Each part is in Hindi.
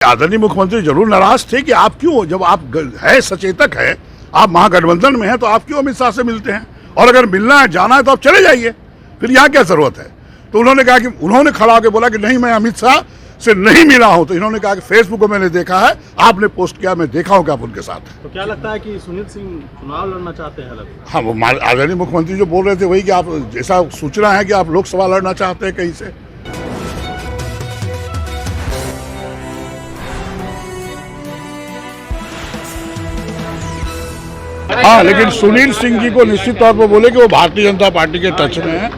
आदरणीय मुख्यमंत्री जरूर नाराज थे कि आप क्यों, जब आप है सचेतक है, आप महागठबंधन में हैं, तो आप क्यों अमित शाह से मिलते हैं? और अगर मिलना है, जाना है तो आप चले जाइए, फिर यहाँ क्या जरूरत है? तो उन्होंने कहा कि उन्होंने खड़ा होकर बोला कि नहीं, मैं अमित शाह से नहीं मिला हूं। तो इन्होंने कहा कि फेसबुक को मैंने देखा है, आपने पोस्ट किया, मैं देखा हूं कि आप उनके साथ हैं। तो क्या लगता है कि सुनील सिंह चुनाव लड़ना चाहते हैं? हाँ, वो आदरणीय मुख्यमंत्री जो बोल रहे थे वही कि आप, जैसा सूचना है कि आप लोकसभा लड़ना चाहते हैं कहीं से। हाँ, लेकिन सुनील सिंह जी को निश्चित तौर पर बोले कि वो भारतीय जनता पार्टी के टच में हैं,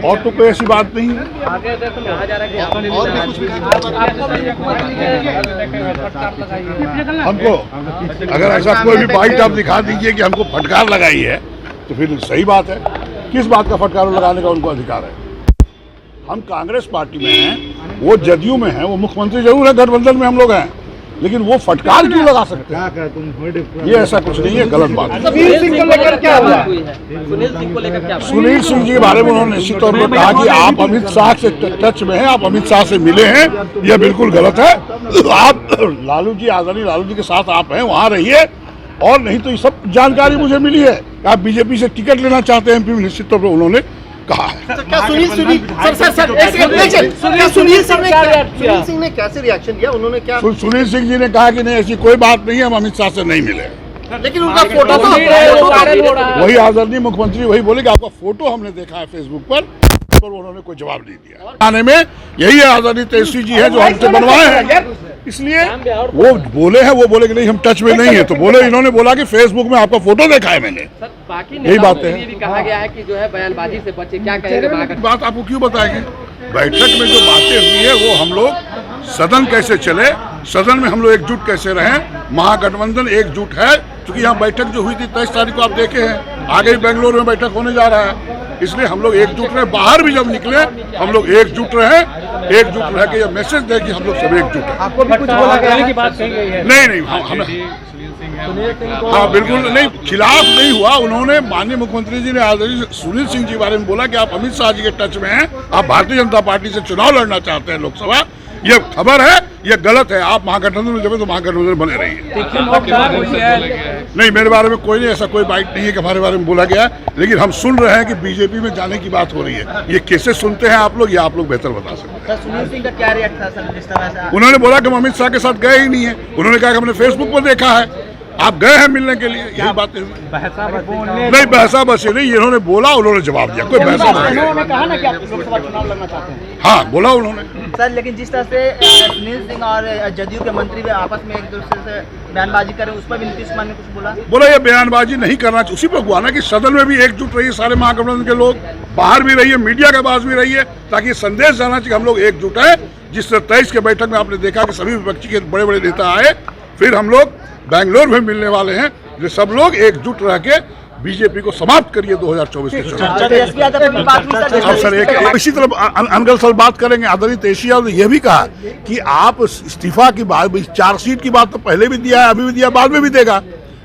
और तो कोई ऐसी बात नहीं है। हमको अगर ऐसा कोई भी बाइट आप दिखा दीजिए कि हमको फटकार लगाई है, तो फिर सही बात है। किस बात का फटकार लगाने का उनको अधिकार है? हम कांग्रेस पार्टी में हैं, वो जदयू में हैं, वो मुख्यमंत्री जरूर है, गठबंधन में हम लोग हैं, लेकिन वो फटकार क्यों लगा सकते हैं? ये ऐसा कुछ नहीं है, गलत बात है। सुनील सिंह को लेकर क्या हुआ? सुनील सिंह जी के बारे में उन्होंने निश्चित तौर पर कहा कि आप अमित शाह से टच में हैं, आप अमित शाह से मिले हैं, यह बिल्कुल गलत है। आप लालू जी, आदरणीय लालू जी के साथ आप हैं, वहाँ रहिए। और नहीं तो ये सब जानकारी मुझे मिली है, आप बीजेपी से टिकट लेना चाहते हैं एमपी में, निश्चित तौर पर उन्होंने कहा है। क्या सुनील सिंह ने कैसे रिएक्शन दिया? उन्होंने क्या? सुनील सिंह जी ने कहा कि नहीं, ऐसी कोई बात नहीं है, हम अमित शाह से नहीं मिले। लेकिन उनका फोटो तो वही आदरणीय मुख्यमंत्री वही बोले कि आपका फोटो हमने देखा है फेसबुक पर उन्होंने कोई जवाब नहीं दिया। आने में यही है, आदरणीय तेजस्वी जी है जो हमसे बनवाए हैं, इसलिए वो बोले हैं, वो बोले कि नहीं हम टच में नहीं है, तो बोले, इन्होंने बोला कि फेसबुक में आपका फोटो देखा है मैंने। यही बात है। भी कहा गया है कि जो है बयानबाजी से बचे, क्या कहेंगे? बात आपको क्यों बताएंगे? बैठक में जो बातें हुई है वो हम लोग, सदन कैसे चले, सदन में हम लोग एकजुट कैसे रहें, महागठबंधन एकजुट है। क्योंकि यहाँ बैठक जो हुई थी 23 तारीख को आप देखे हैं, आगे बेंगलुरु में बैठक होने जा रहा है, इसलिए हम लोग एकजुट रहे। बाहर भी जब निकले हम लोग एकजुट रहे, एकजुट रह के ये मैसेज दे कि हम लोग सब एकजुट हैं। आपको भी कुछ बोला गया की बात कही गई है? नहीं, हाँ बिल्कुल नहीं, खिलाफ नहीं हुआ। उन्होंने, माननीय मुख्यमंत्री जी ने आदरणीय सुनील सिंह जी के बारे में बोला कि आप अमित शाह जी के टच में हैं, आप भारतीय जनता पार्टी से चुनाव लड़ना चाहते हैं लोकसभा। ये खबर है, ये गलत है। आप महागठबंधन में जब तो महागठबंधन बने रहिए। नहीं, मेरे बारे में कोई नहीं, ऐसा कोई बाइट नहीं है कि हमारे बारे में बोला गया, लेकिन हम सुन रहे हैं कि बीजेपी में जाने की बात हो रही है। ये कैसे सुनते हैं आप लोग, ये आप लोग बेहतर बता सकते हैं। सुनील सिंह का क्या रिएक्शन था सर जिस तरह से? उन्होंने बोला कि हम अमित शाह के साथ गए ही नहीं है। उन्होंने कहा कि हमने फेसबुक पर देखा है, आप गए हैं मिलने के लिए, यही बातें हुई। नहीं, बहसा बसी नहीं, इन्होंने बोला, उन्होंने जवाब दिया, कोई बहसा बसी नहीं। उन्होंने कहा ना कि आप लोकसभा चुनाव लड़ना चाहते हैं। हाँ, बोला उन्होंने। सर, लेकिन जिस तरह से सुनील सिंह और जदयू के मंत्री भी आपस में एक दूसरे से बयानबाजी करें, उस पर भी नीतीश कुमार ने कुछ बोला? ये बयानबाजी नहीं करना चाहिए। उसी पर हुआ ना कि सदन में भी एकजुट रहिए, सारे महागठबंधन के लोग, बाहर भी रहिए, मीडिया के पास भी रहिए, ताकि संदेश जाना चाहिए हम लोग एकजुट है। जिस तरह 23 के बैठक में आपने देखा कि सभी विपक्षी के बड़े बड़े नेता आए, फिर हम लोग बेंगलोर में मिलने वाले हैं, जो सब लोग एकजुट रह के बीजेपी को समाप्त करिए 2024 के चुनाव। अब सर एक इसी तरह अनगल सर बात करेंगे। आदरणीय तेजस्वी यादव ने यह भी कहा कि आप इस्तीफा की बात, चार्जशीट की बात तो पहले भी दिया है, अभी भी दिया, बाद में भी देगा।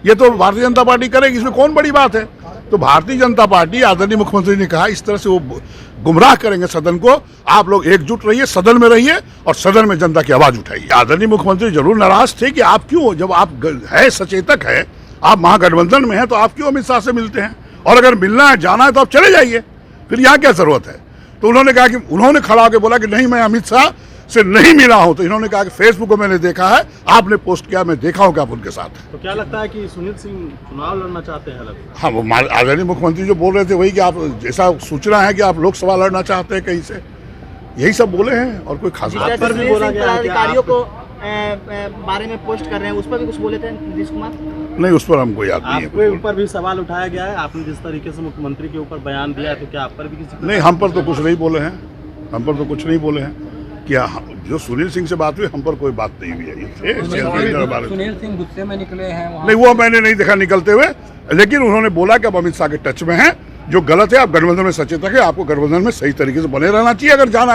ये तो भारतीय जनता पार्टी करेगी, इसमें कौन बड़ी बात है? तो भारतीय जनता पार्टी, आदरणीय मुख्यमंत्री ने कहा, इस तरह से वो गुमराह करेंगे सदन को। आप लोग एकजुट रहिए, सदन में रहिए और सदन में जनता की आवाज उठाइए। आदरणीय मुख्यमंत्री जरूर नाराज थे कि आप क्यों, जब आप है सचेतक है, आप महागठबंधन में हैं, तो आप क्यों अमित शाह से मिलते हैं? और अगर मिलना है, जाना है तो आप चले जाइए, फिर यहाँ क्या जरूरत है? तो उन्होंने कहा कि उन्होंने खड़ा होकर बोला कि नहीं, मैं अमित शाह से नहीं मिला हूं। तो इन्होंने कहा कि फेसबुक को मैंने देखा है, आपने पोस्ट किया, मैं देखा हूं कि आप उनके साथ हैं। तो क्या लगता है कि सुनील सिंह चुनाव लड़ना चाहते हैं? हाँ, वो आदरणीय मुख्यमंत्री जो बोल रहे थे वही कि आप, जैसा सूचना है कि आप लोकसभा लड़ना चाहते हैं कहीं से, यही सब बोले हैं, और कोई खास बात पर भी बोला गया है कि अधिकारियों को बारे में पोस्ट कर रहे हैं, उस पर भी कुछ बोले थे नीतीश कुमार? नहीं, उस पर हमको याद नहीं है। आपके ऊपर भी सवाल उठाया गया है, आपने जिस तरीके से मुख्यमंत्री के ऊपर बयान दिया है, तो क्या आप पर भी किसी? नहीं, हम पर तो कुछ नहीं बोले हैं, हम पर तो कुछ नहीं बोले हैं। क्या जो सुनील सिंह से बात हुई, हम पर कोई बात नहीं हुई है। सुनील सिंह गुस्से में निकले हैं वहाँ? नहीं, वो मैंने नहीं देखा निकलते हुए, लेकिन उन्होंने बोला कि अब अमित शाह के टच में हैं, जो गलत है। आप गठबंधन में सचेतक है, आपको गठबंधन में सही तरीके से बने रहना चाहिए। अगर जाना है